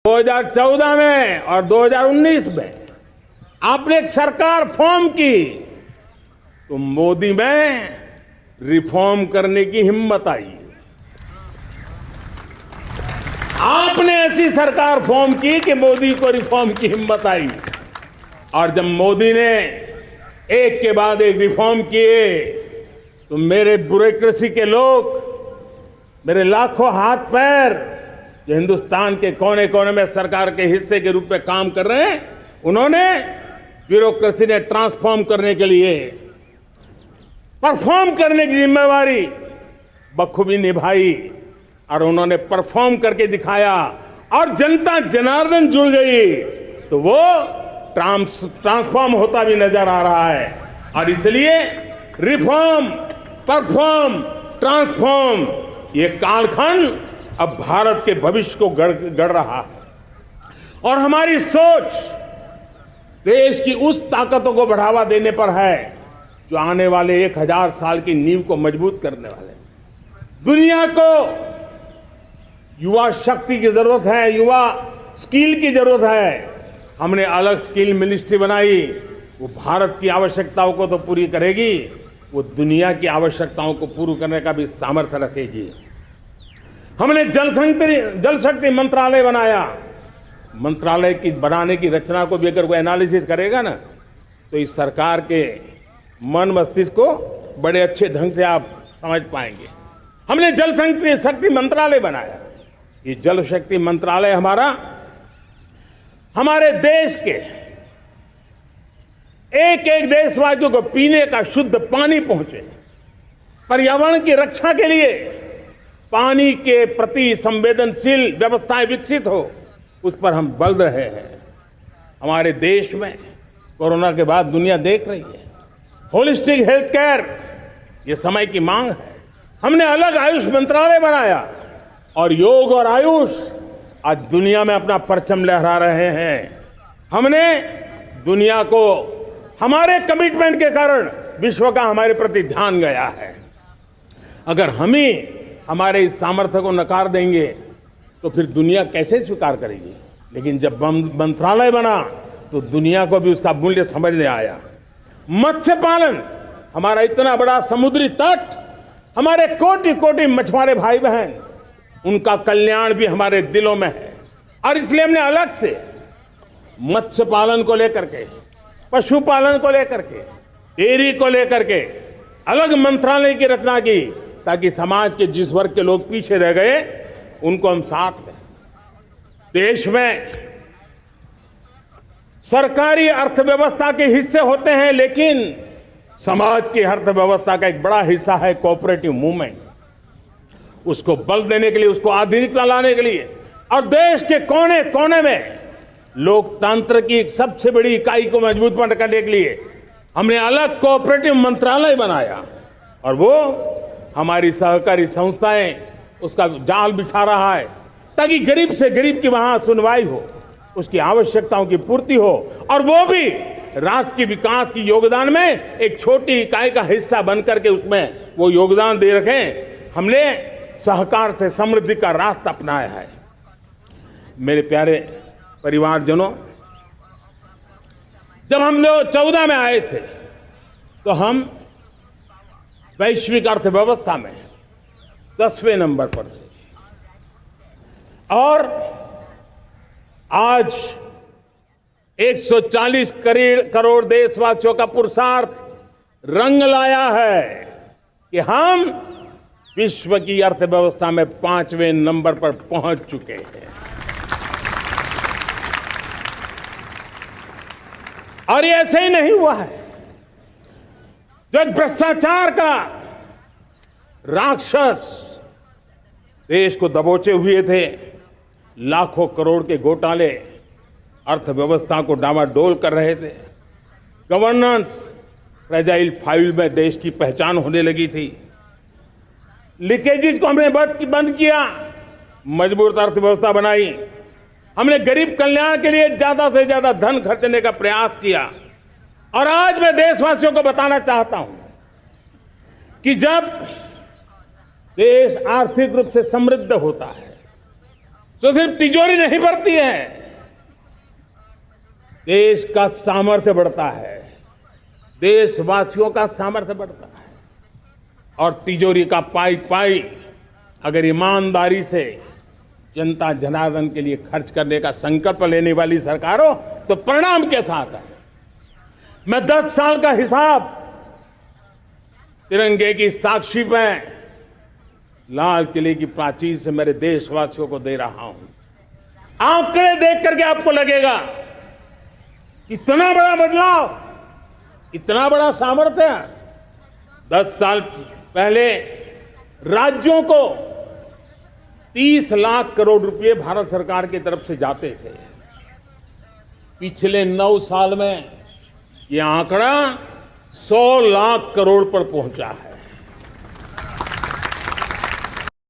2014 में और 2019 में आपने एक सरकार फॉर्म की तो मोदी में रिफॉर्म करने की हिम्मत आई। आपने ऐसी सरकार फॉर्म की कि मोदी को रिफॉर्म की हिम्मत आई। और जब मोदी ने एक के बाद एक रिफॉर्म किए तो मेरे ब्यूरोक्रेसी के लोग, मेरे लाखों हाथ पैर जो हिंदुस्तान के कोने कोने में सरकार के हिस्से के रूप में काम कर रहे हैं, उन्होंने ब्यूरोक्रेसी ने ट्रांसफॉर्म करने के लिए परफॉर्म करने की जिम्मेवारी बखूबी निभाई और उन्होंने परफॉर्म करके दिखाया और जनता जनार्दन जुड़ गई तो वो ट्रांसफॉर्म होता भी नजर आ रहा है। और इसलिए रिफॉर्म, परफॉर्म, ट्रांसफॉर्म ये कालखंड अब भारत के भविष्य को गढ़ रहा है और हमारी सोच देश की उस ताकतों को बढ़ावा देने पर है जो आने वाले 1000 साल की नींव को मजबूत करने वाले। दुनिया को युवा शक्ति की जरूरत है, युवा स्किल की जरूरत है। हमने अलग स्किल मिनिस्ट्री बनाई, वो भारत की आवश्यकताओं को तो पूरी करेगी, वो दुनिया की आवश्यकताओं को पूरी करने का भी सामर्थ्य रखेगी। हमने जल शक्ति मंत्रालय बनाया। मंत्रालय की बनाने की रचना को भी अगर कोई एनालिसिस करेगा ना तो इस सरकार के मन मस्तिष्क को बड़े अच्छे ढंग से आप समझ पाएंगे। हमने जल शक्ति मंत्रालय बनाया। ये जल शक्ति मंत्रालय हमारे देश के एक एक देशवासियों को पीने का शुद्ध पानी पहुंचे, पर्यावरण की रक्षा के लिए पानी के प्रति संवेदनशील व्यवस्थाएं विकसित हो, उस पर हम बल रहे हैं। हमारे देश में कोरोना के बाद दुनिया देख रही है होलिस्टिक हेल्थ केयर, ये समय की मांग है। हमने अलग आयुष मंत्रालय बनाया और योग और आयुष आज दुनिया में अपना परचम लहरा रहे हैं। हमने दुनिया को हमारे कमिटमेंट के कारण विश्व का हमारे प्रति ध्यान गया है। अगर हम ही हमारे इस सामर्थ्य को नकार देंगे तो फिर दुनिया कैसे स्वीकार करेगी। लेकिन जब मंत्रालय बना तो दुनिया को भी उसका मूल्य समझ में आया। मत्स्य पालन, हमारा इतना बड़ा समुद्री तट, हमारे कोटि कोटि मछुआरे भाई बहन, उनका कल्याण भी हमारे दिलों में है। और इसलिए हमने अलग से मत्स्य पालन को लेकर के, पशुपालन को लेकर के, डेयरी को लेकर के अलग मंत्रालय की रचना की ताकि समाज के जिस वर्ग के लोग पीछे रह गए उनको हम साथ लें। देश में सरकारी अर्थव्यवस्था के हिस्से होते हैं, लेकिन समाज की अर्थव्यवस्था का एक बड़ा हिस्सा है कोऑपरेटिव मूवमेंट। उसको बल देने के लिए, उसको आधुनिकता लाने के लिए और देश के कोने कोने में लोकतंत्र की एक सबसे बड़ी इकाई को मजबूत करने के लिए हमने अलग कोऑपरेटिव मंत्रालय बनाया और वो हमारी सहकारी संस्थाएं उसका जाल बिछा रहा है ताकि गरीब से गरीब की वहां सुनवाई हो, उसकी आवश्यकताओं की पूर्ति हो और वो भी राष्ट्र के विकास की योगदान में एक छोटी इकाई का हिस्सा बनकर के उसमें वो योगदान दे रखें। हमने सहकार से समृद्धि का रास्ता अपनाया है। मेरे प्यारे परिवारजनों, जब हम लोग 14 में आए थे तो हम वैश्विक अर्थव्यवस्था में 10वें नंबर पर थे और आज 140 करोड़ देशवासियों का पुरुषार्थ रंग लाया है कि हम विश्व की अर्थव्यवस्था में 5वें नंबर पर पहुंच चुके हैं। और ये ऐसे ही नहीं हुआ है। जो एक भ्रष्टाचार का राक्षस देश को दबोचे हुए थे, लाखों करोड़ के घोटाले अर्थव्यवस्था को डामाडोल कर रहे थे, गवर्नेंस फ्रेजाइल फाइल में देश की पहचान होने लगी थी, लीकेजेस को हमने बंद किया, मजबूत अर्थव्यवस्था बनाई। हमने गरीब कल्याण के लिए ज्यादा से ज्यादा धन खर्चने का प्रयास किया। और आज मैं देशवासियों को बताना चाहता हूं कि जब देश आर्थिक रूप से समृद्ध होता है, तो सिर्फ तिजोरी नहीं बढ़ती है, देश का सामर्थ्य बढ़ता है, देशवासियों का सामर्थ्य बढ़ता है। और तिजोरी का पाई पाई अगर ईमानदारी से जनता जनार्दन के लिए खर्च करने का संकल्प लेने वाली सरकार हो तो परिणाम कैसा आता है। मैं 10 साल का हिसाब तिरंगे की साक्षी में लाल किले की प्राचीर से मेरे देशवासियों को दे रहा हूं। आंकड़े देख करके आपको लगेगा इतना बड़ा बदलाव, इतना बड़ा सामर्थ्य। 10 साल पहले राज्यों को 30 लाख करोड़ रुपए भारत सरकार की तरफ से जाते थे। पिछले 9 साल में यह आंकड़ा 100 लाख करोड़ पर पहुंचा है।